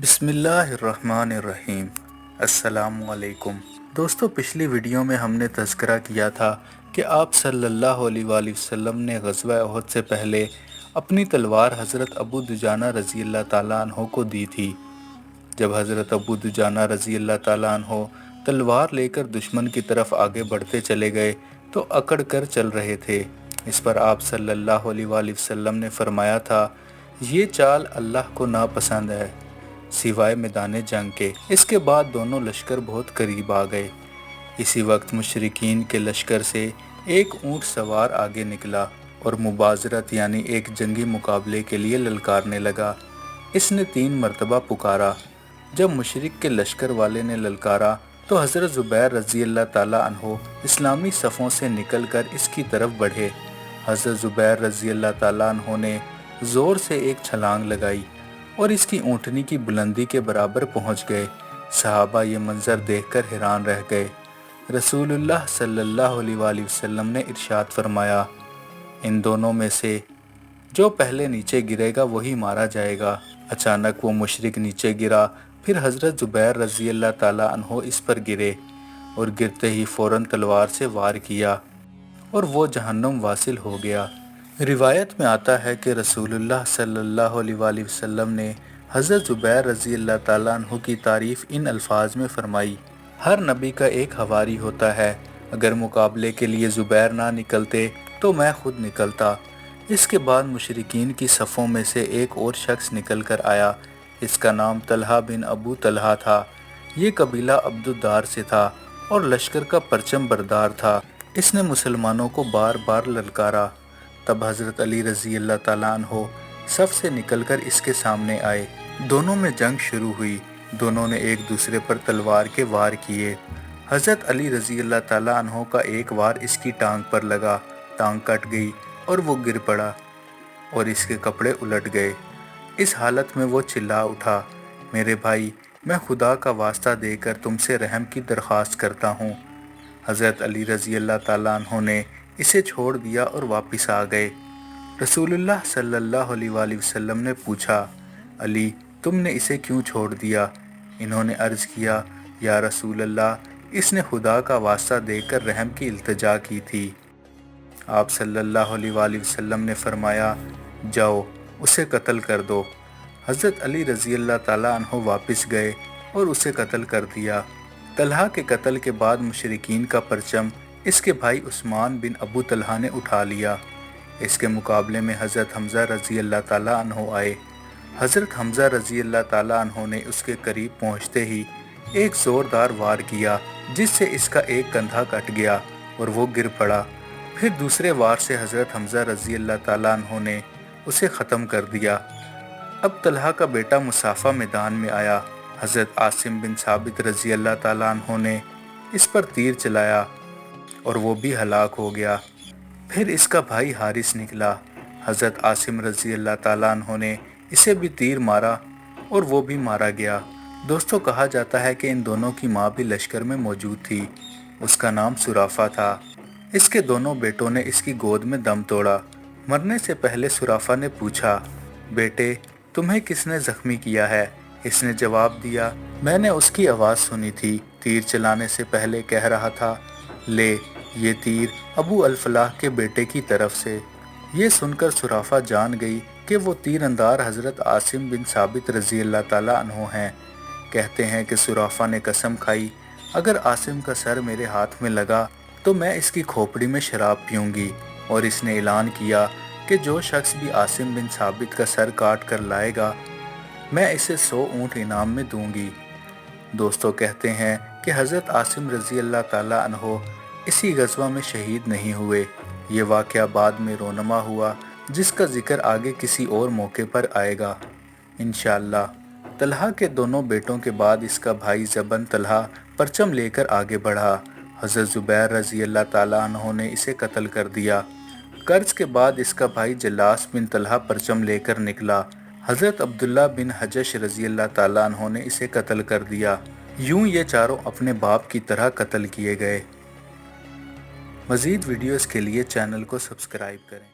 بسم اللہ الرحمن الرحیم۔ السلام علیکم دوستو، پچھلی ویڈیو میں ہم نے تذکرہ کیا تھا کہ آپ صلی اللہ علیہ وآلہ وسلم نے غزوہ احد سے پہلے اپنی تلوار حضرت ابو دجانہ رضی اللہ تعالیٰ عنہ کو دی تھی۔ جب حضرت ابو دجانہ رضی اللہ تعالیٰ عنہ تلوار لے کر دشمن کی طرف آگے بڑھتے چلے گئے تو اکڑ کر چل رہے تھے۔ اس پر آپ صلی اللہ علیہ وآلہ وسلم نے فرمایا تھا، یہ چال اللہ کو ناپسند ہے سوائے میدان جنگ کے۔ اس کے بعد دونوں لشکر بہت قریب آ گئے۔ اسی وقت مشرکین کے لشکر سے ایک اونٹ سوار آگے نکلا اور مبازرت یعنی ایک جنگی مقابلے کے لیے للکارنے لگا۔ اس نے 3 مرتبہ پکارا۔ جب مشرک کے لشکر والے نے للکارا تو حضرت زبیر رضی اللہ تعالیٰ عنہ اسلامی صفوں سے نکل کر اس کی طرف بڑھے۔ حضرت زبیر رضی اللہ تعالیٰ عنہ نے زور سے ایک چھلانگ لگائی اور اس کی اونٹنی کی بلندی کے برابر پہنچ گئے۔ صحابہ یہ منظر دیکھ کر حیران رہ گئے۔ رسول اللہ صلی اللہ علیہ وآلہ وسلم نے ارشاد فرمایا، ان دونوں میں سے جو پہلے نیچے گرے گا وہی مارا جائے گا۔ اچانک وہ مشرک نیچے گرا، پھر حضرت زبیر رضی اللہ تعالیٰ عنہ اس پر گرے اور گرتے ہی فوراً تلوار سے وار کیا اور وہ جہنم واصل ہو گیا۔ روایت میں آتا ہے کہ رسول اللہ صلی اللہ علیہ وآلہ وسلم نے حضرت زبیر رضی اللہ تعالیٰ عنہ کی تعریف ان الفاظ میں فرمائی، ہر نبی کا ایک حواری ہوتا ہے، اگر مقابلے کے لیے زبیر نہ نکلتے تو میں خود نکلتا۔ اس کے بعد مشرکین کی صفوں میں سے ایک اور شخص نکل کر آیا۔ اس کا نام طلحہ بن ابو طلحہ تھا۔ یہ قبیلہ عبد الدار سے تھا اور لشکر کا پرچم بردار تھا۔ اس نے مسلمانوں کو بار بار للکارا۔ تب حضرت علی رضی اللہ تعالیٰ عنہ صف سے نکل کر اس کے سامنے آئے۔ دونوں میں جنگ شروع ہوئی۔ دونوں نے ایک دوسرے پر تلوار کے وار کیے۔ حضرت علی رضی اللہ تعالیٰ عنہ کا ایک وار اس کی ٹانگ پر لگا، ٹانگ کٹ گئی اور وہ گر پڑا اور اس کے کپڑے الٹ گئے۔ اس حالت میں وہ چلا اٹھا، میرے بھائی، میں خدا کا واسطہ دے کر تم سے رحم کی درخواست کرتا ہوں۔ حضرت علی رضی اللہ تعالیٰ عنہ نے اسے چھوڑ دیا اور واپس آ گئے۔ رسول اللہ صلی اللہ علیہ وآلہ وسلم نے پوچھا، علی، تم نے اسے کیوں چھوڑ دیا؟ انہوں نے عرض کیا، یا رسول اللہ، اس نے خدا کا واسطہ دے کر رحم کی التجا کی تھی۔ آپ صلی اللہ علیہ وآلہ وسلم نے فرمایا، جاؤ اسے قتل کر دو۔ حضرت علی رضی اللہ تعالیٰ عنہ واپس گئے اور اسے قتل کر دیا۔ طلحہ کے قتل کے بعد مشرکین کا پرچم اس کے بھائی عثمان بن ابو طلحہ نے اٹھا لیا۔ اس کے مقابلے میں حضرت حمزہ رضی اللہ تعالیٰ عنہ آئے۔ حضرت حمزہ رضی اللہ تعالیٰ عنہ نے اس کے قریب پہنچتے ہی ایک زوردار وار کیا جس سے اس کا ایک کندھا کٹ گیا اور وہ گر پڑا۔ پھر دوسرے وار سے حضرت حمزہ رضی اللہ تعالیٰ عنہ نے اسے ختم کر دیا۔ اب طلحہ کا بیٹا مصافہ میدان میں آیا۔ حضرت عاصم بن ثابت رضی اللہ تعالیٰ عنہ نے اس پر تیر چلایا اور وہ بھی ہلاک ہو گیا۔ پھر اس کا بھائی حارث نکلا۔ حضرت عاصم رضی اللہ تعالیٰ عنہ نے اسے بھی تیر مارا اور وہ بھی مارا گیا۔ دوستو، کہا جاتا ہے کہ ان دونوں کی ماں بھی لشکر میں موجود تھی۔ اس کا نام سرافہ تھا۔ اس کے دونوں بیٹوں نے اس کی گود میں دم توڑا۔ مرنے سے پہلے سرافہ نے پوچھا، بیٹے، تمہیں کس نے زخمی کیا ہے؟ اس نے جواب دیا، میں نے اس کی آواز سنی تھی، تیر چلانے سے پہلے کہہ رہا تھا، لے یہ تیر ابو الفلاح کے بیٹے کی طرف سے۔ یہ سن کر سرافہ جان گئی کہ وہ تیر اندار حضرت عاصم بن ثابت رضی اللہ تعالیٰ عنہ ہیں۔ کہتے ہیں کہ سرافہ نے قسم کھائی، اگر عاصم کا سر میرے ہاتھ میں لگا تو میں اس کی کھوپڑی میں شراب پیوں گی، اور اس نے اعلان کیا کہ جو شخص بھی عاصم بن ثابت کا سر کاٹ کر لائے گا میں اسے 100 اونٹ انعام میں دوں گی۔ دوستو، کہتے ہیں کہ حضرت عاصم رضی اللہ تعالیٰ عنہ اسی غزوہ میں شہید نہیں ہوئے۔ یہ واقعہ بعد میں رونما ہوا جس کا ذکر آگے کسی اور موقع پر آئے گا انشاءاللہ۔ طلحہ کے دونوں بیٹوں کے بعد اس کا بھائی زبن طلحہ پرچم لے کر آگے بڑھا۔ حضرت زبیر رضی اللہ تعالیٰ عنہ نے اسے قتل کر دیا۔ قرض کے بعد اس کا بھائی جلاس بن طلحہ پرچم لے کر نکلا۔ حضرت عبداللہ بن حجش رضی اللہ تعالیٰ عنہ نے اسے قتل کر دیا۔ یوں یہ چاروں اپنے باپ کی طرح قتل کیے گئے۔ مزید ویڈیوز کے لیے چینل کو سبسکرائب کریں۔